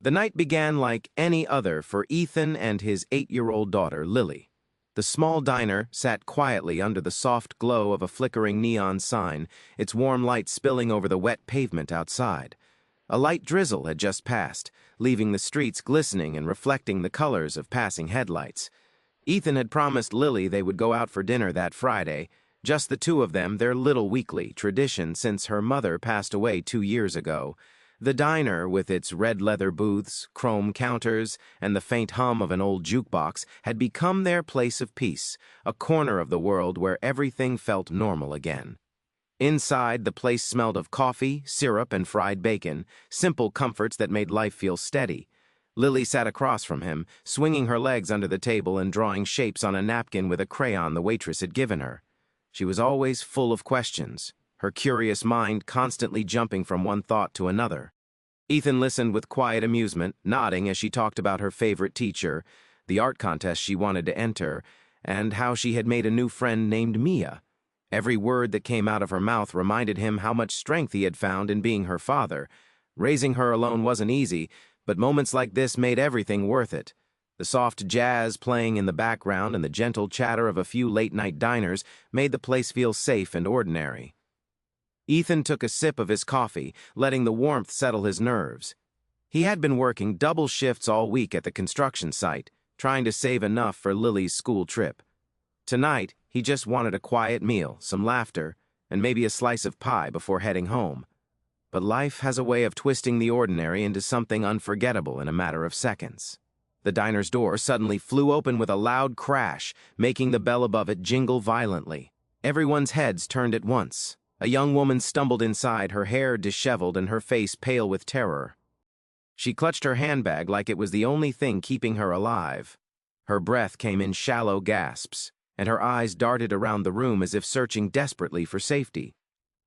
The night began like any other for Ethan and his 8-year-old daughter, Lily. The small diner sat quietly under the soft glow of a flickering neon sign, its warm light spilling over the wet pavement outside. A light drizzle had just passed, leaving the streets glistening and reflecting the colors of passing headlights. Ethan had promised Lily they would go out for dinner that Friday, just the two of them, their little weekly tradition since her mother passed away 2 years ago. The diner, with its red leather booths, chrome counters, and the faint hum of an old jukebox, had become their place of peace, a corner of the world where everything felt normal again. Inside, the place smelled of coffee, syrup, and fried bacon, simple comforts that made life feel steady. Lily sat across from him, swinging her legs under the table and drawing shapes on a napkin with a crayon the waitress had given her. She was always full of questions, her curious mind constantly jumping from one thought to another. Ethan listened with quiet amusement, nodding as she talked about her favorite teacher, the art contest she wanted to enter, and how she had made a new friend named Mia. Every word that came out of her mouth reminded him how much strength he had found in being her father. Raising her alone wasn't easy, but moments like this made everything worth it. The soft jazz playing in the background and the gentle chatter of a few late-night diners made the place feel safe and ordinary. Ethan took a sip of his coffee, letting the warmth settle his nerves. He had been working double shifts all week at the construction site, trying to save enough for Lily's school trip. Tonight, he just wanted a quiet meal, some laughter, and maybe a slice of pie before heading home. But life has a way of twisting the ordinary into something unforgettable in a matter of seconds. The diner's door suddenly flew open with a loud crash, making the bell above it jingle violently. Everyone's heads turned at once. A young woman stumbled inside, her hair disheveled and her face pale with terror. She clutched her handbag like it was the only thing keeping her alive. Her breath came in shallow gasps, and her eyes darted around the room as if searching desperately for safety.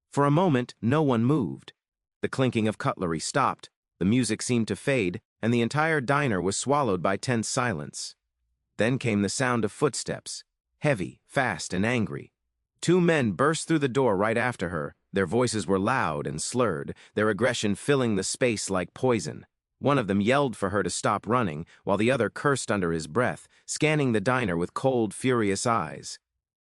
For a moment, no one moved. The clinking of cutlery stopped, the music seemed to fade, and the entire diner was swallowed by tense silence. Then came the sound of footsteps, heavy, fast, and angry. 2 men burst through the door right after her. Their voices were loud and slurred, their aggression filling the space like poison. One of them yelled for her to stop running, while the other cursed under his breath, scanning the diner with cold, furious eyes.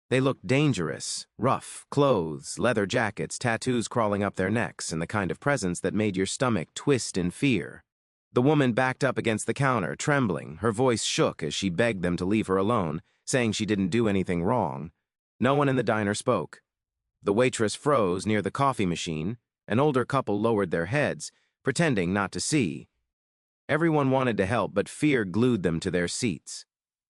They looked dangerous, rough, clothes, leather jackets, tattoos crawling up their necks, and the kind of presence that made your stomach twist in fear. The woman backed up against the counter, trembling. Her voice shook as she begged them to leave her alone, saying she didn't do anything wrong. No one in the diner spoke. The waitress froze near the coffee machine. An older couple lowered their heads, pretending not to see. Everyone wanted to help, but fear glued them to their seats.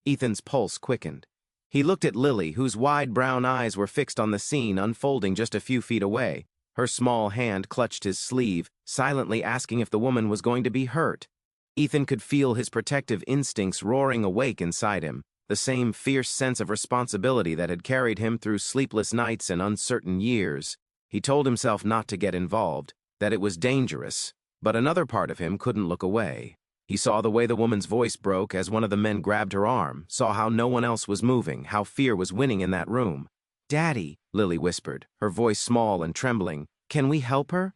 Ethan's pulse quickened. He looked at Lily, whose wide brown eyes were fixed on the scene unfolding just a few feet away. Her small hand clutched his sleeve, silently asking if the woman was going to be hurt. Ethan could feel his protective instincts roaring awake inside him, the same fierce sense of responsibility that had carried him through sleepless nights and uncertain years. He told himself not to get involved, that it was dangerous, but another part of him couldn't look away. He saw the way the woman's voice broke as one of the men grabbed her arm, saw how no one else was moving, how fear was winning in that room. "Daddy," Lily whispered, her voice small and trembling, "can we help her?"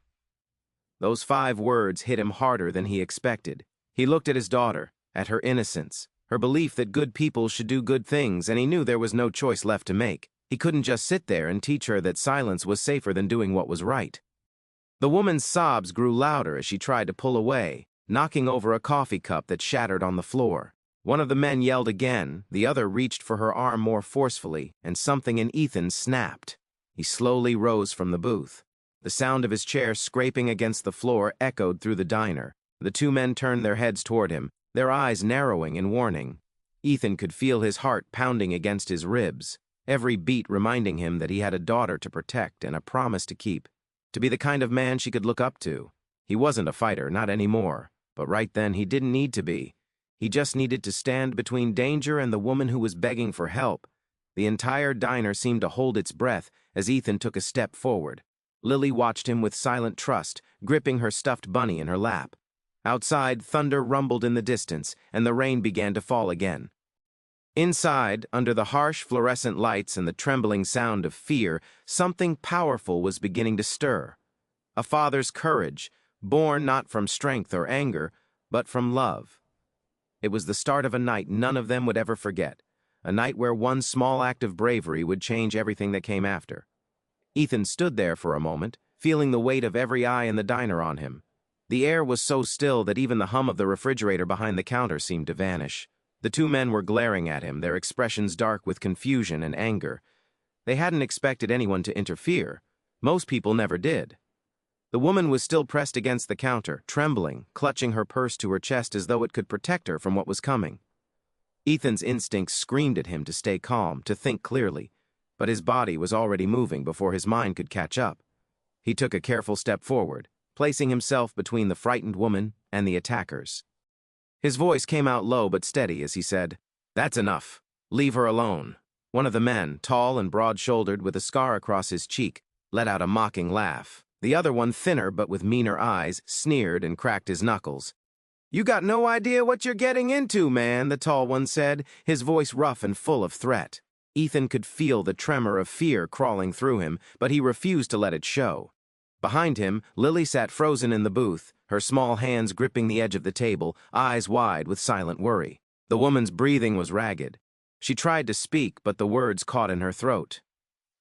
Those 5 words hit him harder than he expected. He looked at his daughter, at her innocence, her belief that good people should do good things, and he knew there was no choice left to make. He couldn't just sit there and teach her that silence was safer than doing what was right. The woman's sobs grew louder as she tried to pull away, knocking over a coffee cup that shattered on the floor. One of the men yelled again, the other reached for her arm more forcefully, and something in Ethan snapped. He slowly rose from the booth. The sound of his chair scraping against the floor echoed through the diner. The 2 men turned their heads toward him, their eyes narrowing in warning. Ethan could feel his heart pounding against his ribs, every beat reminding him that he had a daughter to protect and a promise to keep, to be the kind of man she could look up to. He wasn't a fighter, not anymore, but right then he didn't need to be. He just needed to stand between danger and the woman who was begging for help. The entire diner seemed to hold its breath as Ethan took a step forward. Lily watched him with silent trust, gripping her stuffed bunny in her lap. Outside, thunder rumbled in the distance, and the rain began to fall again. Inside, under the harsh fluorescent lights and the trembling sound of fear, something powerful was beginning to stir. A father's courage, born not from strength or anger, but from love. It was the start of a night none of them would ever forget, a night where one small act of bravery would change everything that came after. Ethan stood there for a moment, feeling the weight of every eye in the diner on him. The air was so still that even the hum of the refrigerator behind the counter seemed to vanish. The two men were glaring at him, their expressions dark with confusion and anger. They hadn't expected anyone to interfere. Most people never did. The woman was still pressed against the counter, trembling, clutching her purse to her chest as though it could protect her from what was coming. Ethan's instincts screamed at him to stay calm, to think clearly, but his body was already moving before his mind could catch up. He took a careful step forward, placing himself between the frightened woman and the attackers. His voice came out low but steady as he said, "That's enough. Leave her alone." One of the men, tall and broad-shouldered with a scar across his cheek, let out a mocking laugh. The other one, thinner but with meaner eyes, sneered and cracked his knuckles. "You got no idea what you're getting into, man," the tall one said, his voice rough and full of threat. Ethan could feel the tremor of fear crawling through him, but he refused to let it show. Behind him, Lily sat frozen in the booth, her small hands gripping the edge of the table, eyes wide with silent worry. The woman's breathing was ragged. She tried to speak, but the words caught in her throat.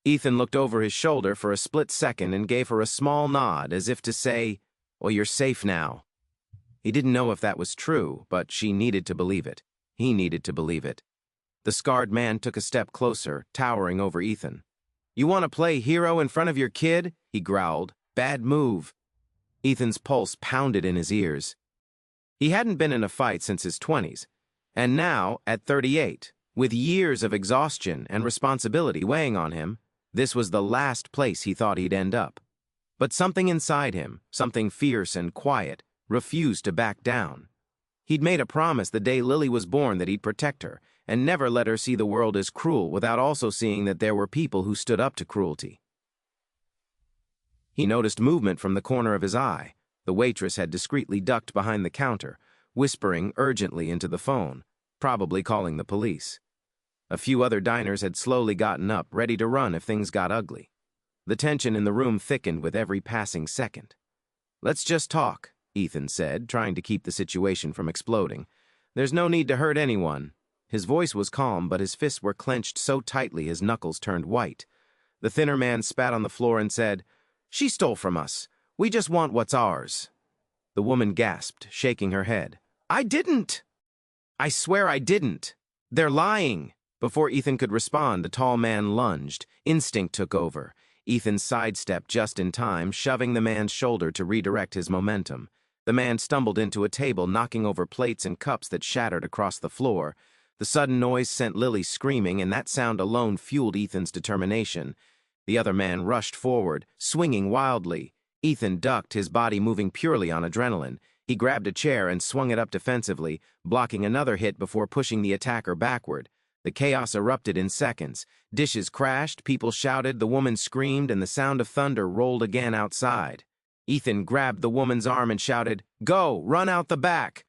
Ethan looked over his shoulder for a split second and gave her a small nod, as if to say, "Well, you're safe now." He didn't know if that was true, but she needed to believe it. He needed to believe it. The scarred man took a step closer, towering over Ethan. "You want to play hero in front of your kid?" he growled. "Bad move." Ethan's pulse pounded in his ears. He hadn't been in a fight since his 20s, and now, at 38, with years of exhaustion and responsibility weighing on him, this was the last place he thought he'd end up. But something inside him, something fierce and quiet, refused to back down. He'd made a promise the day Lily was born that he'd protect her, and never let her see the world as cruel without also seeing that there were people who stood up to cruelty. He noticed movement from the corner of his eye. The waitress had discreetly ducked behind the counter, whispering urgently into the phone, probably calling the police. A few other diners had slowly gotten up, ready to run if things got ugly. The tension in the room thickened with every passing second. "Let's just talk," Ethan said, trying to keep the situation from exploding. "There's no need to hurt anyone." His voice was calm, but his fists were clenched so tightly his knuckles turned white. The thinner man spat on the floor and said, "She stole from us. We just want what's ours." The woman gasped, shaking her head. "I didn't! I swear I didn't! They're lying!" Before Ethan could respond, the tall man lunged. Instinct took over. Ethan sidestepped just in time, shoving the man's shoulder to redirect his momentum. The man stumbled into a table, knocking over plates and cups that shattered across the floor. The sudden noise sent Lily screaming, and that sound alone fueled Ethan's determination. The other man rushed forward, swinging wildly. Ethan ducked, his body moving purely on adrenaline. He grabbed a chair and swung it up defensively, blocking another hit before pushing the attacker backward. The chaos erupted in seconds. Dishes crashed, people shouted, the woman screamed, and the sound of thunder rolled again outside. Ethan grabbed the woman's arm and shouted, "Go! Run out the back!"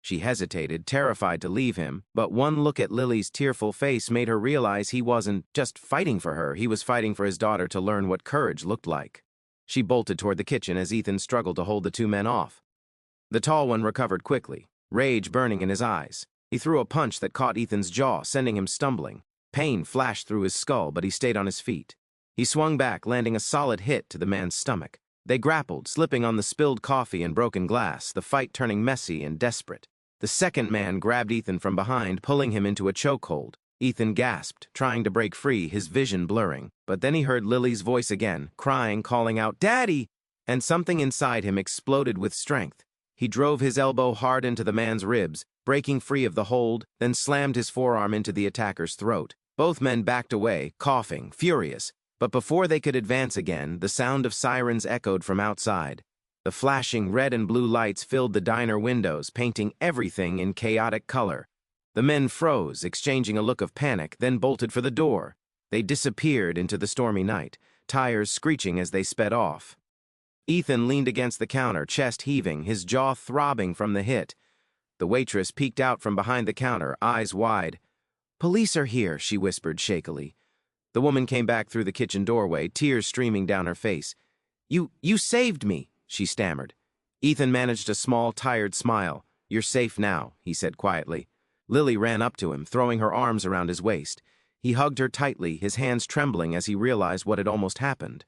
She hesitated, terrified to leave him, but one look at Lily's tearful face made her realize he wasn't just fighting for her, he was fighting for his daughter to learn what courage looked like. She bolted toward the kitchen as Ethan struggled to hold the two men off. The tall one recovered quickly, rage burning in his eyes. He threw a punch that caught Ethan's jaw, sending him stumbling. Pain flashed through his skull, but he stayed on his feet. He swung back, landing a solid hit to the man's stomach. They grappled, slipping on the spilled coffee and broken glass, the fight turning messy and desperate. The second man grabbed Ethan from behind, pulling him into a chokehold. Ethan gasped, trying to break free, his vision blurring. But then he heard Lily's voice again, crying, calling out, "Daddy!" And something inside him exploded with strength. He drove his elbow hard into the man's ribs, breaking free of the hold, then slammed his forearm into the attacker's throat. Both men backed away, coughing, furious. But before they could advance again, the sound of sirens echoed from outside. The flashing red and blue lights filled the diner windows, painting everything in chaotic color. The men froze, exchanging a look of panic, then bolted for the door. They disappeared into the stormy night, tires screeching as they sped off. Ethan leaned against the counter, chest heaving, his jaw throbbing from the hit. The waitress peeked out from behind the counter, eyes wide. "Police are here," she whispered shakily. The woman came back through the kitchen doorway, tears streaming down her face. You saved me," she stammered. Ethan managed a small, tired smile. "You're safe now," he said quietly. Lily ran up to him, throwing her arms around his waist. He hugged her tightly, his hands trembling as he realized what had almost happened.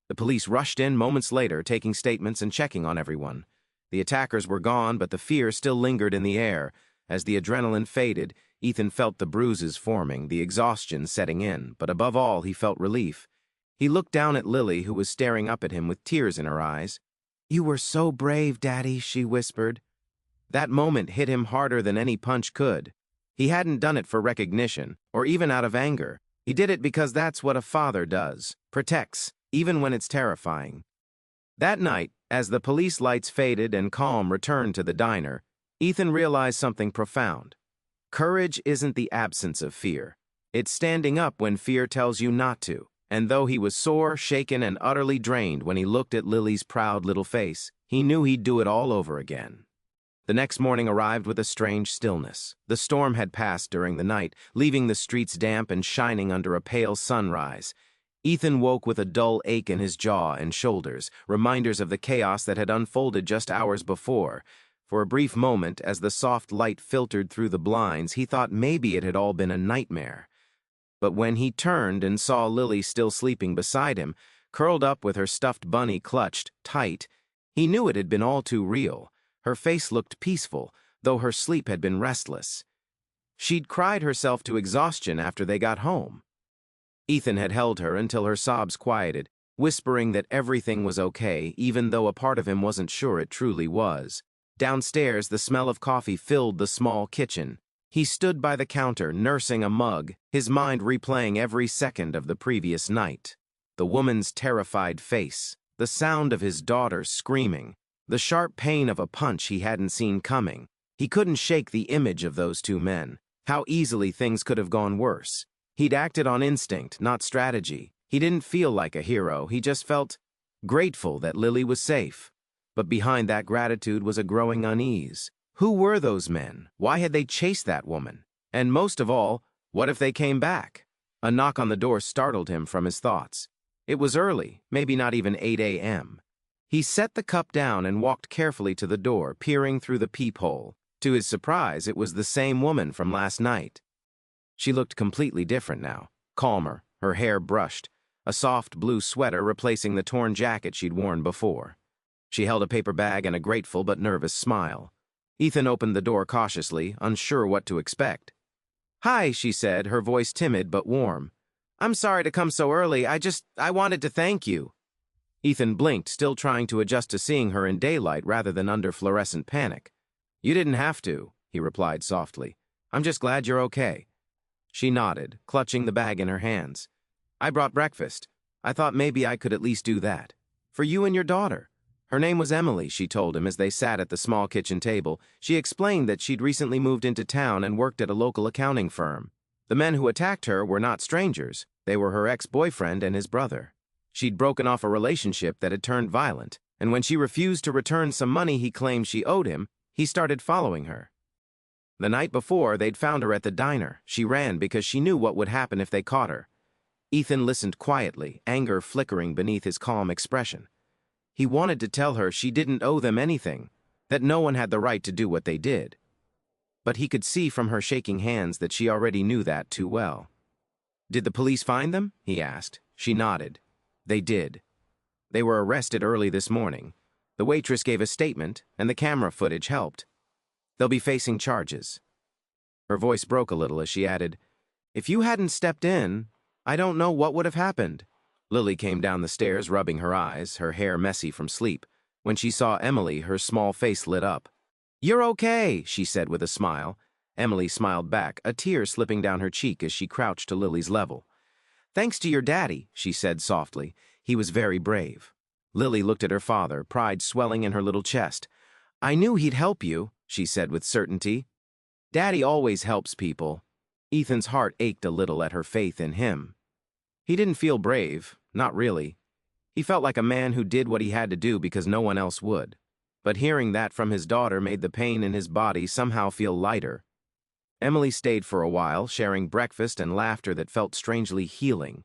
The police rushed in moments later, taking statements and checking on everyone. The attackers were gone, but the fear still lingered in the air. As the adrenaline faded, Ethan felt the bruises forming, the exhaustion setting in, but above all, he felt relief. He looked down at Lily, who was staring up at him with tears in her eyes. "You were so brave, Daddy," she whispered. That moment hit him harder than any punch could. He hadn't done it for recognition, or even out of anger. He did it because that's what a father does, protects, even when it's terrifying. That night, as the police lights faded and calm returned to the diner, Ethan realized something profound. Courage isn't the absence of fear. It's standing up when fear tells you not to. And though he was sore, shaken, and utterly drained when he looked at Lily's proud little face, he knew he'd do it all over again. The next morning arrived with a strange stillness. The storm had passed during the night, leaving the streets damp and shining under a pale sunrise. Ethan woke with a dull ache in his jaw and shoulders, reminders of the chaos that had unfolded just hours before. For a brief moment, as the soft light filtered through the blinds, he thought maybe it had all been a nightmare. But when he turned and saw Lily still sleeping beside him, curled up with her stuffed bunny clutched tight, he knew it had been all too real. Her face looked peaceful, though her sleep had been restless. She'd cried herself to exhaustion after they got home. Ethan had held her until her sobs quieted, whispering that everything was okay, even though a part of him wasn't sure it truly was. Downstairs, the smell of coffee filled the small kitchen. He stood by the counter, nursing a mug, his mind replaying every second of the previous night. The woman's terrified face, the sound of his daughter screaming, the sharp pain of a punch he hadn't seen coming. He couldn't shake the image of those two men. How easily things could have gone worse. He'd acted on instinct, not strategy. He didn't feel like a hero, he just felt grateful that Lily was safe. But behind that gratitude was a growing unease. Who were those men? Why had they chased that woman? And most of all, what if they came back? A knock on the door startled him from his thoughts. It was early, maybe not even 8 a.m. He set the cup down and walked carefully to the door, peering through the peephole. To his surprise, it was the same woman from last night. She looked completely different now, calmer, her hair brushed, a soft blue sweater replacing the torn jacket she'd worn before. She held a paper bag and a grateful but nervous smile. Ethan opened the door cautiously, unsure what to expect. "Hi," she said, her voice timid but warm. "I'm sorry to come so early. I wanted to thank you." Ethan blinked, still trying to adjust to seeing her in daylight rather than under fluorescent panic. "You didn't have to," he replied softly. "I'm just glad you're okay." She nodded, clutching the bag in her hands. "I brought breakfast. I thought maybe I could at least do that. For you and your daughter." Her name was Emily, she told him as they sat at the small kitchen table. She explained that she'd recently moved into town and worked at a local accounting firm. The men who attacked her were not strangers. They were her ex-boyfriend and his brother. She'd broken off a relationship that had turned violent, and when she refused to return some money he claimed she owed him, he started following her. The night before, they'd found her at the diner. She ran because she knew what would happen if they caught her. Ethan listened quietly, anger flickering beneath his calm expression. He wanted to tell her she didn't owe them anything, that no one had the right to do what they did. But he could see from her shaking hands that she already knew that too well. "Did the police find them?" he asked. She nodded. "They did. They were arrested early this morning. The waitress gave a statement, and the camera footage helped. They'll be facing charges." Her voice broke a little as she added, "If you hadn't stepped in, I don't know what would have happened." Lily came down the stairs, rubbing her eyes, her hair messy from sleep. When she saw Emily, her small face lit up. "You're okay," she said with a smile. Emily smiled back, a tear slipping down her cheek as she crouched to Lily's level. "Thanks to your daddy," she said softly. "He was very brave." Lily looked at her father, pride swelling in her little chest. "I knew he'd help you," she said with certainty. "Daddy always helps people." Ethan's heart ached a little at her faith in him. He didn't feel brave, not really. He felt like a man who did what he had to do because no one else would. But hearing that from his daughter made the pain in his body somehow feel lighter. Emily stayed for a while, sharing breakfast and laughter that felt strangely healing.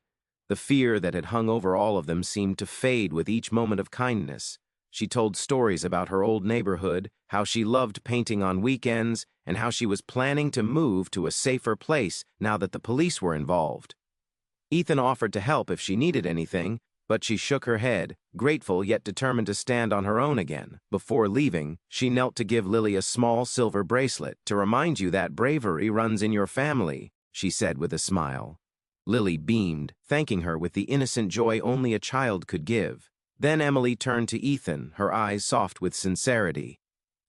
The fear that had hung over all of them seemed to fade with each moment of kindness. She told stories about her old neighborhood, how she loved painting on weekends, and how she was planning to move to a safer place now that the police were involved. Ethan offered to help if she needed anything, but she shook her head, grateful yet determined to stand on her own again. Before leaving, she knelt to give Lily a small silver bracelet to remind you that bravery runs in your family, she said with a smile. Lily beamed, thanking her with the innocent joy only a child could give. Then Emily turned to Ethan, her eyes soft with sincerity.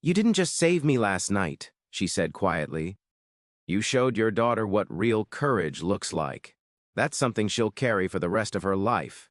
"You didn't just save me last night," she said quietly. "You showed your daughter what real courage looks like. That's something she'll carry for the rest of her life."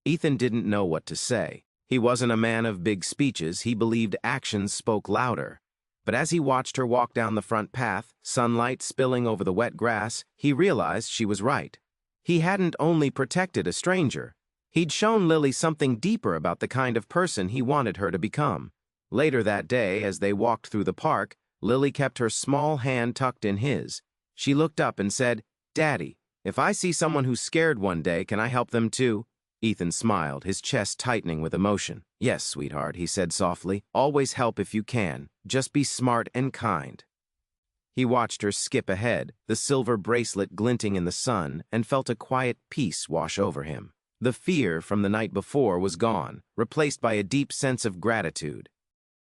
Ethan didn't know what to say. He wasn't a man of big speeches, he believed actions spoke louder. But as he watched her walk down the front path, sunlight spilling over the wet grass, he realized she was right. He hadn't only protected a stranger. He'd shown Lily something deeper about the kind of person he wanted her to become. Later that day, as they walked through the park, Lily kept her small hand tucked in his. She looked up and said, "Daddy, if I see someone who's scared one day, can I help them too?" Ethan smiled, his chest tightening with emotion. "Yes, sweetheart," he said softly. "Always help if you can. Just be smart and kind." He watched her skip ahead, the silver bracelet glinting in the sun, and felt a quiet peace wash over him. The fear from the night before was gone, replaced by a deep sense of gratitude.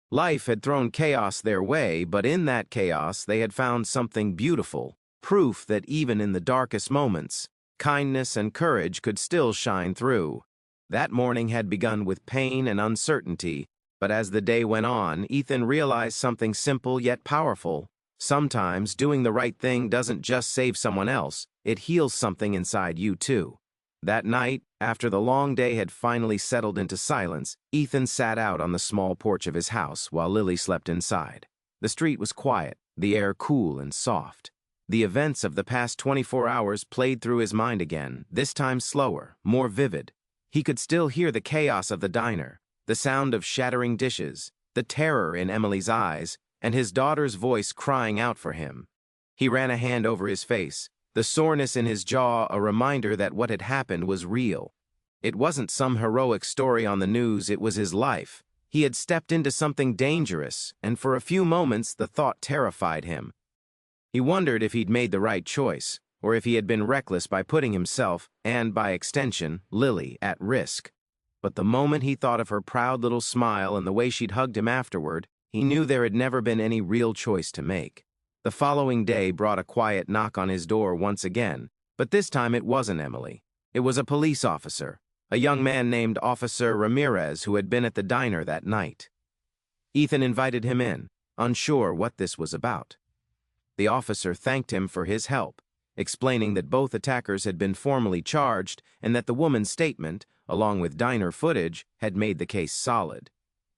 Life had thrown chaos their way, but in that chaos they had found something beautiful, proof that even in the darkest moments, kindness and courage could still shine through. That morning had begun with pain and uncertainty, but as the day went on, Ethan realized something simple yet powerful. Sometimes doing the right thing doesn't just save someone else, it heals something inside you too. That night, after the long day had finally settled into silence, Ethan sat out on the small porch of his house while Lily slept inside. The street was quiet, the air cool and soft. The events of the past 24 hours played through his mind again, this time slower, more vivid. He could still hear the chaos of the diner, the sound of shattering dishes, the terror in Emily's eyes, and his daughter's voice crying out for him. He ran a hand over his face, the soreness in his jaw a reminder that what had happened was real. It wasn't some heroic story on the news, it was his life. He had stepped into something dangerous, and for a few moments the thought terrified him. He wondered if he'd made the right choice, or if he had been reckless by putting himself, and by extension, Lily, at risk. But the moment he thought of her proud little smile and the way she'd hugged him afterward, he knew there had never been any real choice to make. The following day brought a quiet knock on his door once again, but this time it wasn't Emily. It was a police officer, a young man named Officer Ramirez who had been at the diner that night. Ethan invited him in, unsure what this was about. The officer thanked him for his help, explaining that both attackers had been formally charged and that the woman's statement, along with diner footage, had made the case solid.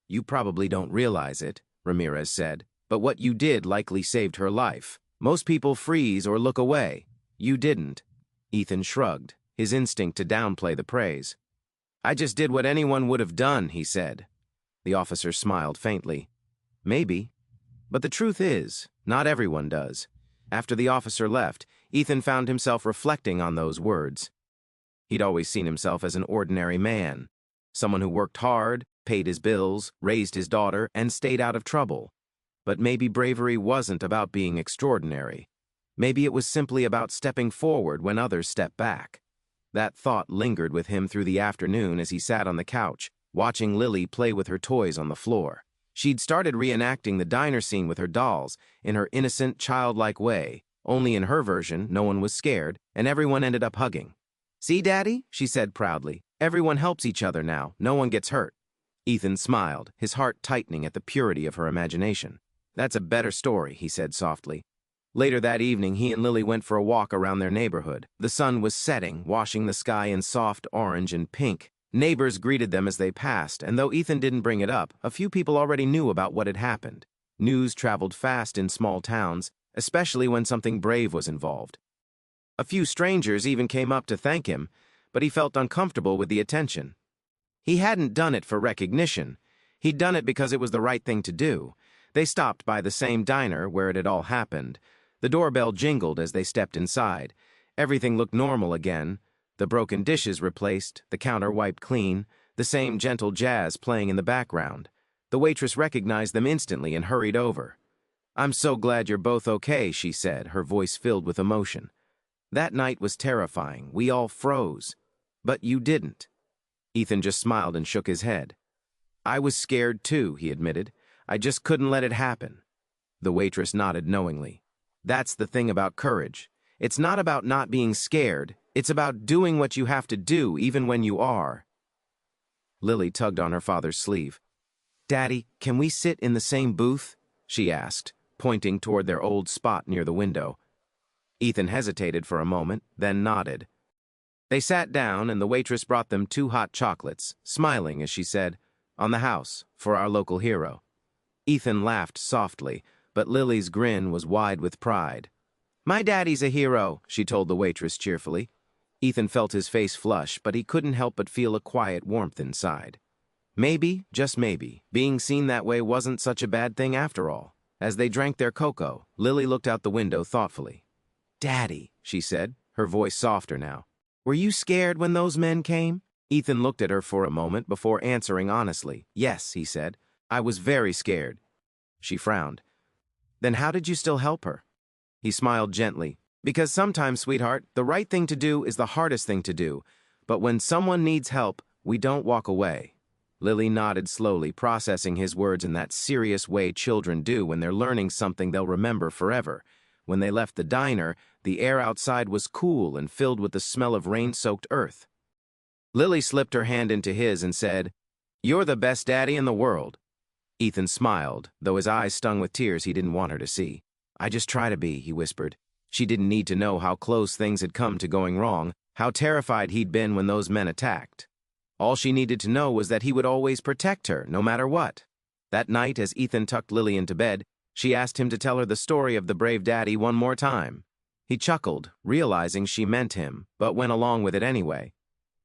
"You probably don't realize it," Ramirez said, "but what you did likely saved her life. Most people freeze or look away. You didn't." Ethan shrugged, his instinct to downplay the praise. "I just did what anyone would have done," he said. The officer smiled faintly. "Maybe. But the truth is, not everyone does." After the officer left, Ethan found himself reflecting on those words. He'd always seen himself as an ordinary man, someone who worked hard, paid his bills, raised his daughter, and stayed out of trouble. But maybe bravery wasn't about being extraordinary. Maybe it was simply about stepping forward when others stepped back. That thought lingered with him through the afternoon as he sat on the couch, watching Lily play with her toys on the floor. She'd started reenacting the diner scene with her dolls in her innocent, childlike way. Only in her version, no one was scared, and everyone ended up hugging. "See, Daddy?" she said proudly. "Everyone helps each other now. No one gets hurt." Ethan smiled, his heart tightening at the purity of her imagination. "That's a better story," he said softly. Later that evening, he and Lily went for a walk around their neighborhood. The sun was setting, washing the sky in soft orange and pink. Neighbors greeted them as they passed, and though Ethan didn't bring it up, a few people already knew about what had happened. News traveled fast in small towns, especially when something brave was involved. A few strangers even came up to thank him, but he felt uncomfortable with the attention. He hadn't done it for recognition. He'd done it because it was the right thing to do. They stopped by the same diner where it had all happened. The doorbell jingled as they stepped inside. Everything looked normal again. The broken dishes replaced, the counter wiped clean, the same gentle jazz playing in the background. The waitress recognized them instantly and hurried over. "I'm so glad you're both okay," she said, her voice filled with emotion. "That night was terrifying. We all froze. But you didn't." Ethan just smiled and shook his head. "I was scared too," he admitted. "I just couldn't let it happen." The waitress nodded knowingly. "That's the thing about courage. It's not about not being scared. It's about doing what you have to do, even when you are." Lily tugged on her father's sleeve. "Daddy, can we sit in the same booth?" she asked, pointing toward their old spot near the window. Ethan hesitated for a moment, then nodded. They sat down, and the waitress brought them 2 hot chocolates, smiling as she said, "On the house, for our local hero." Ethan laughed softly, but Lily's grin was wide with pride. "My daddy's a hero," she told the waitress cheerfully. Ethan felt his face flush, but he couldn't help but feel a quiet warmth inside. Maybe, just maybe, being seen that way wasn't such a bad thing after all. As they drank their cocoa, Lily looked out the window thoughtfully. "Daddy," she said, her voice softer now. "Were you scared when those men came?" Ethan looked at her for a moment before answering honestly. "Yes," he said. "I was very scared." She frowned. "Then how did you still help her?" He smiled gently. "Because sometimes, sweetheart, the right thing to do is the hardest thing to do. But when someone needs help, we don't walk away." Lily nodded slowly, processing his words in that serious way children do when they're learning something they'll remember forever. When they left the diner, the air outside was cool and filled with the smell of rain-soaked earth. Lily slipped her hand into his and said, "You're the best daddy in the world." Ethan smiled, though his eyes stung with tears he didn't want her to see. "I just try to be," he whispered. She didn't need to know how close things had come to going wrong, how terrified he'd been when those men attacked. All she needed to know was that he would always protect her, no matter what. That night, as Ethan tucked Lily into bed, she asked him to tell her the story of the brave daddy one more time. He chuckled, realizing she meant him, but went along with it anyway.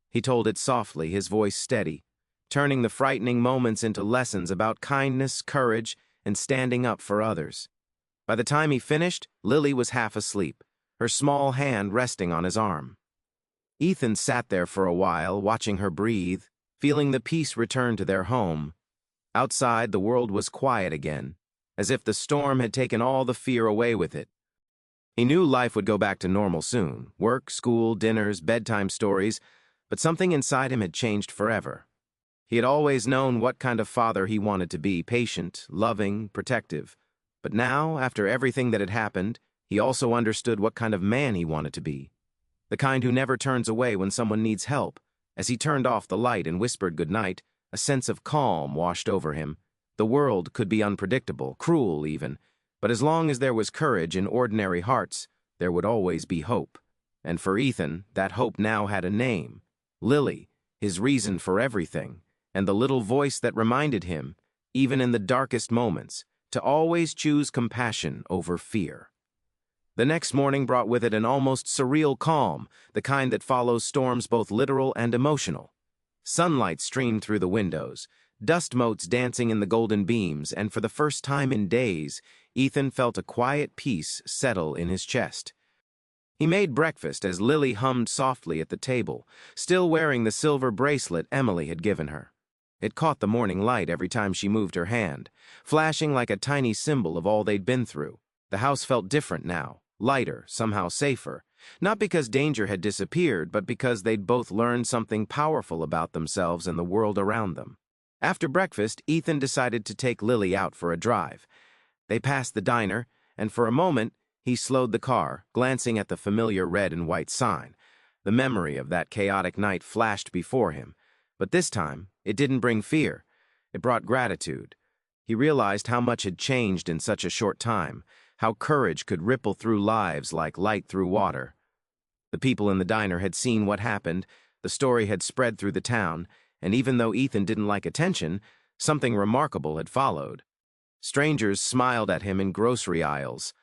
He told it softly, his voice steady, turning the frightening moments into lessons about kindness, courage, and standing up for others. By the time he finished, Lily was half asleep, her small hand resting on his arm. Ethan sat there for a while, watching her breathe, feeling the peace return to their home. Outside, the world was quiet again, as if the storm had taken all the fear away with it. He knew life would go back to normal soon, work, school, dinners, bedtime stories, but something inside him had changed forever. He had always known what kind of father he wanted to be, patient, loving, protective. But now, after everything that had happened, he also understood what kind of man he wanted to be. The kind who never turns away when someone needs help. As he turned off the light and whispered goodnight, a sense of calm washed over him. The world could be unpredictable, cruel even, but as long as there was courage in ordinary hearts, there would always be hope. And for Ethan, that hope now had a name. Lily, his reason for everything, and the little voice that reminded him, even in the darkest moments, to always choose compassion over fear. The next morning brought with it an almost surreal calm, the kind that follows storms both literal and emotional. Sunlight streamed through the windows, dust motes dancing in the golden beams, and for the first time in days, Ethan felt a quiet peace settle in his chest. He made breakfast as Lily hummed softly at the table, still wearing the silver bracelet Emily had given her. It caught the morning light every time she moved her hand, flashing like a tiny symbol of all they'd been through. The house felt different now, lighter, somehow safer. Not because danger had disappeared, but because they'd both learned something powerful about themselves and the world around them. After breakfast, Ethan decided to take Lily out for a drive. They passed the diner, and for a moment, he slowed the car, glancing at the familiar red and white sign. The memory of that chaotic night flashed before him, but this time, it didn't bring fear. It brought gratitude. He realized how much had changed in such a short time, how courage could ripple through lives like light through water. The people in the diner had seen what happened, the story had spread through the town, and even though Ethan didn't like attention, something remarkable had followed. Strangers smiled at him in grocery aisles.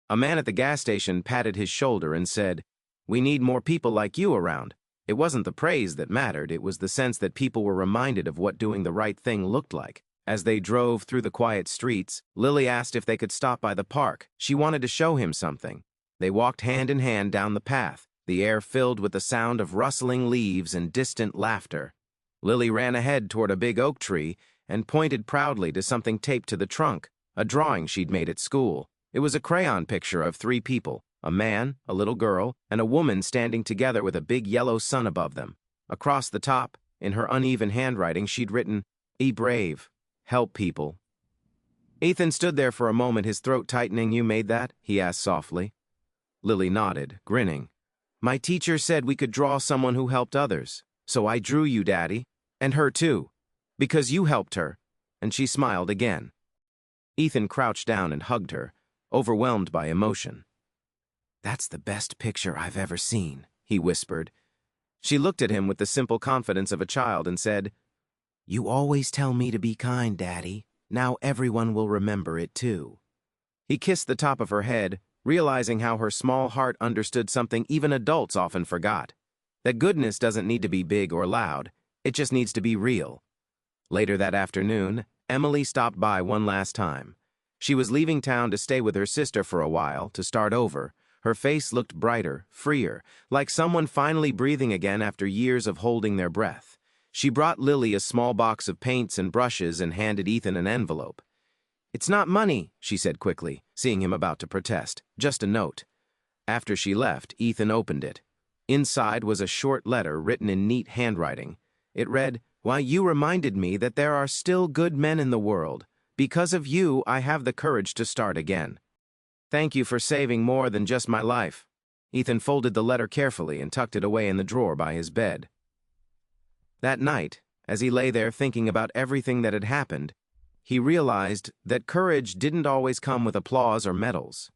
A man at the gas station patted his shoulder and said, "We need more people like you around." It wasn't the praise that mattered, it was the sense that people were reminded of what doing the right thing looked like. As they drove through the quiet streets, Lily asked if they could stop by the park. She wanted to show him something. They walked hand in hand down the path, the air filled with the sound of rustling leaves and distant laughter. Lily ran ahead toward a big oak tree and pointed proudly to something taped to the trunk, a drawing she'd made at school. It was a crayon picture of three people, a man, a little girl, and a woman standing together with a big yellow sun above them. Across the top, in her uneven handwriting, she'd written, "Be brave. Help people." Ethan stood there for a moment, his throat tightening. "You made that?" he asked softly. Lily nodded, grinning. "My teacher said we could draw someone who helped others. So I drew you, Daddy. And her too. Because you helped her." And she smiled again. Ethan crouched down and hugged her, overwhelmed by emotion. "That's the best picture I've ever seen," he whispered. She looked at him with the simple confidence of a child and said, "You always tell me to be kind, Daddy. Now everyone will remember it too." He kissed the top of her head, realizing how her small heart understood something even adults often forgot. That goodness doesn't need to be big or loud, it just needs to be real. Later that afternoon, Emily stopped by one last time. She was leaving town to stay with her sister for a while, to start over. Her face looked brighter, freer, like someone finally breathing again after years of holding their breath. She brought Lily a small box of paints and brushes and handed Ethan an envelope. "It's not money," she said quickly, seeing him about to protest. "Just a note." After she left, Ethan opened it. Inside was a short letter written in neat handwriting. It read, "Why, you reminded me that there are still good men in the world. Because of you, I have the courage to start again. Thank you for saving more than just my life." Ethan folded the letter carefully and tucked it away in the drawer by his bed. That night, as he lay there thinking about everything that had happened, he realized that courage didn't always come with applause or medals.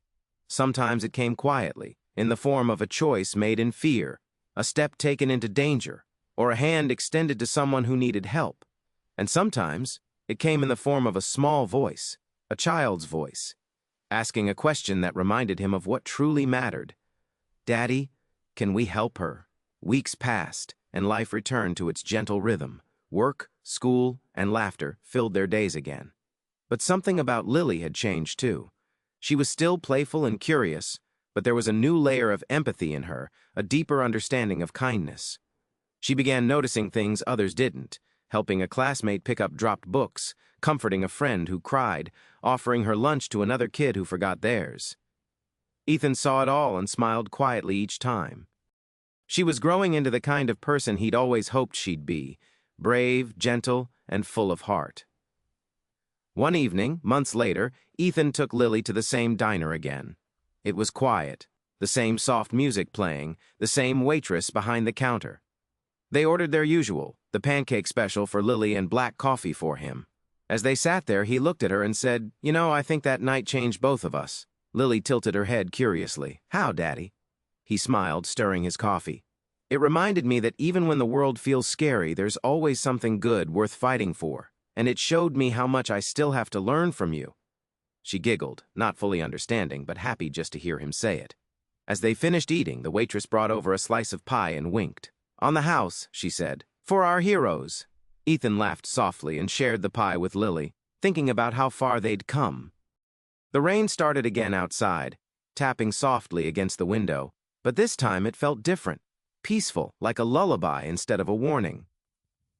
Sometimes it came quietly, in the form of a choice made in fear, a step taken into danger, or a hand extended to someone who needed help. And sometimes it came in the form of a small voice, a child's voice, asking a question that reminded him of what truly mattered. "Daddy, can we help her?" Weeks passed, and life returned to its gentle rhythm. Work, school, and laughter filled their days again. But something about Lily had changed too. She was still playful and curious, but there was a new layer of empathy in her, a deeper understanding of kindness. She began noticing things others didn't, helping a classmate pick up dropped books, comforting a friend who cried, offering her lunch to another kid who forgot theirs. Ethan saw it all and smiled quietly each time. She was growing into the kind of person he'd always hoped she'd be, brave, gentle, and full of heart. One evening, months later, Ethan took Lily to the same diner again. It was quiet, the same soft music playing, the same waitress behind the counter. They ordered their usual, the pancake special for Lily and black coffee for him. As they sat there, he looked at her and said, "You know, I think that night changed both of us." Lily tilted her head curiously. "How, Daddy?" He smiled, stirring his coffee. "It reminded me that even when the world feels scary, there's always something good worth fighting for. And it showed me how much I still have to learn from you." She giggled, not fully understanding, but happy just to hear him say it. As they finished eating, the waitress brought over a slice of pie and winked. "On the house," she said, "for our heroes." Ethan laughed softly and shared the pie with Lily, thinking about how far they'd come. The rain started again outside, tapping softly against the window, but this time it felt different, peaceful, like a lullaby instead of a warning.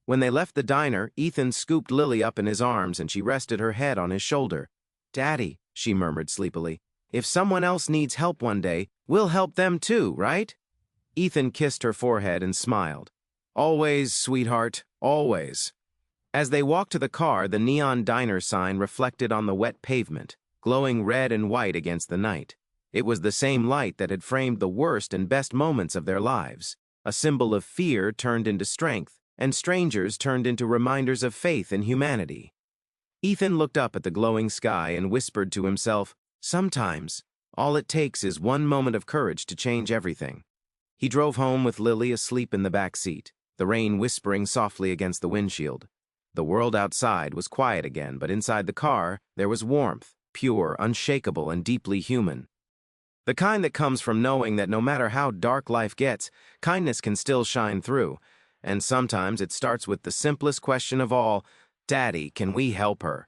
When they left the diner, Ethan scooped Lily up in his arms and she rested her head on his shoulder. "Daddy," she murmured sleepily, "if someone else needs help one day, we'll help them too, right?" Ethan kissed her forehead and smiled. "Always, sweetheart, always." As they walked to the car, the neon diner sign reflected on the wet pavement, glowing red and white against the night. It was the same light that had framed the worst and best moments of their lives, a symbol of fear turned into strength, and strangers turned into reminders of faith in humanity. Ethan looked up at the glowing sky and whispered to himself, "Sometimes, all it takes is one moment of courage to change everything." He drove home with Lily asleep in the back seat, the rain whispering softly against the windshield. The world outside was quiet again, but inside the car, there was warmth, pure, unshakable, and deeply human. The kind that comes from knowing that no matter how dark life gets, kindness can still shine through. And sometimes it starts with the simplest question of all, "Daddy, can we help her?"